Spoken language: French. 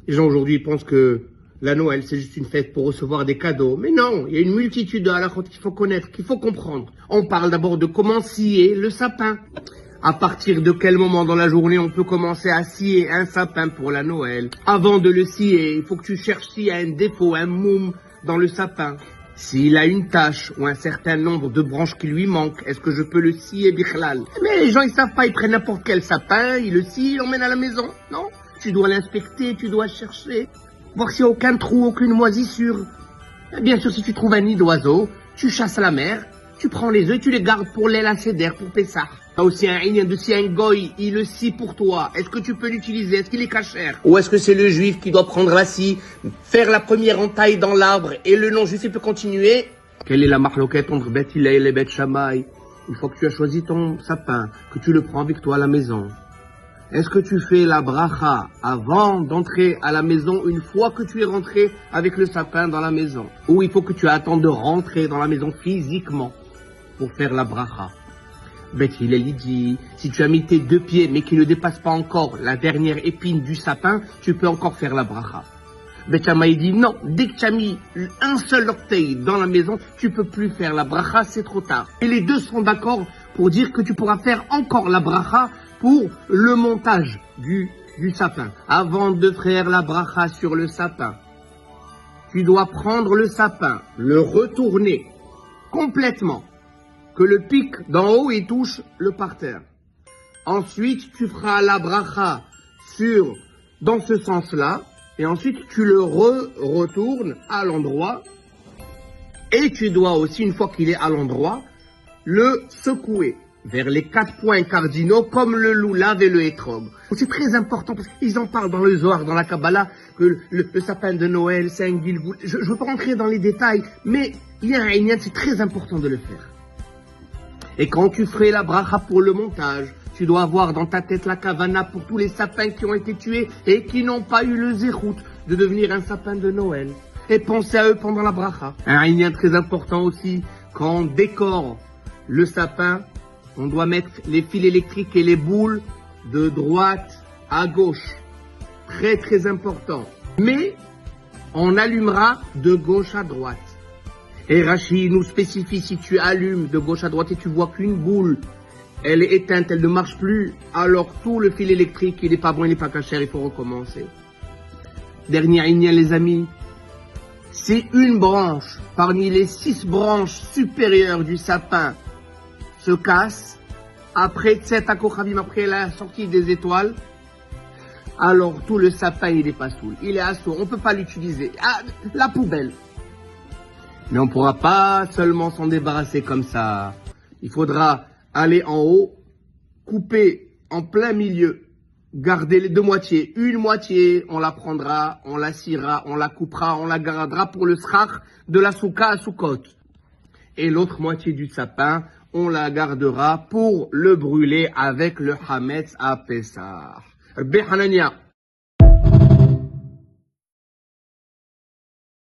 Les gens aujourd'hui pensent que la Noël, c'est juste une fête pour recevoir des cadeaux. Mais non, il y a une multitude de halakhot qu'il faut connaître, qu'il faut comprendre. On parle d'abord de comment scier le sapin. À partir de quel moment dans la journée on peut commencer à scier un sapin pour la Noël? Avant de le scier, il faut que tu cherches s'il y a un défaut, un moum dans le sapin. S'il a une tache ou un certain nombre de branches qui lui manquent, est-ce que je peux le scier bichlal? Mais les gens ils savent pas, ils prennent n'importe quel sapin, ils le scient, ils l'emmènent à la maison. Non, tu dois l'inspecter, tu dois chercher, voir s'il n'y a aucun trou, aucune moisissure. Et bien sûr, si tu trouves un nid d'oiseau, tu chasses la mer, tu prends les œufs et tu les gardes pour l'aile à céder, pour Pessah. T'as aussi un Inyan de si un goy, il le scie pour toi. Est-ce que tu peux l'utiliser? Est-ce qu'il est cachère? Ou est-ce que c'est le juif qui doit prendre la scie, faire la première entaille dans l'arbre et le non-juif il peut continuer? Quelle est la marloquette entre Beth Hillel et Beth Shammai? Une fois que tu as choisi ton sapin, que tu le prends avec toi à la maison, est-ce que tu fais la bracha avant d'entrer à la maison une fois que tu es rentré avec le sapin dans la maison? Ou il faut que tu attends de rentrer dans la maison physiquement pour faire la bracha? Beth Hillel dit, si tu as mis tes 2 pieds mais qui ne dépassent pas encore la dernière épine du sapin, tu peux encore faire la bracha. Beth Shammai dit non, dès que tu as mis un seul orteil dans la maison, tu peux plus faire la bracha, c'est trop tard. Et les deux sont d'accord pour dire que tu pourras faire encore la bracha pour le montage du sapin. Avant de faire la bracha sur le sapin, tu dois prendre le sapin, le retourner complètement, que le pic d'en haut il touche le parterre. Ensuite, tu feras la bracha dans ce sens-là, et ensuite tu le retournes à l'endroit, et tu dois aussi, une fois qu'il est à l'endroit, le secouer vers les 4 points cardinaux, comme le loulav et le hétrog. C'est très important, parce qu'ils en parlent dans le Zohar, dans la Kabbalah, que le sapin de Noël, c'est un gilgoul. Je ne veux pas rentrer dans les détails, mais il y a un inyan, c'est très important de le faire. Et quand tu ferais la bracha pour le montage, tu dois avoir dans ta tête la kavana pour tous les sapins qui ont été tués et qui n'ont pas eu le zérout de devenir un sapin de Noël. Et pensez à eux pendant la bracha. Un inyan très important aussi, quand on décore le sapin, on doit mettre les fils électriques et les boules de droite à gauche. Très très important. Mais on allumera de gauche à droite. Et Rashi nous spécifie, si tu allumes de gauche à droite et tu vois qu'une boule, elle est éteinte, elle ne marche plus, alors tout le fil électrique, il n'est pas bon, il n'est pas cachère, il faut recommencer. Dernière ligne, les amis. Si une branche, parmi les 6 branches supérieures du sapin, se casse, après Tset Akochavim, après la sortie des étoiles, alors tout le sapin, il n'est pas saoul, il est à sourd, on ne peut pas l'utiliser. Ah, la poubelle. Mais on ne pourra pas seulement s'en débarrasser comme ça. Il faudra aller en haut, couper en plein milieu, garder les 2 moitiés. Une moitié, on la prendra, on la sciera, on la coupera, on la gardera pour le srach de la souka à Soukot. Et l'autre moitié du sapin, on la gardera pour le brûler avec le hametz à Pessah. Rabbi Hanania.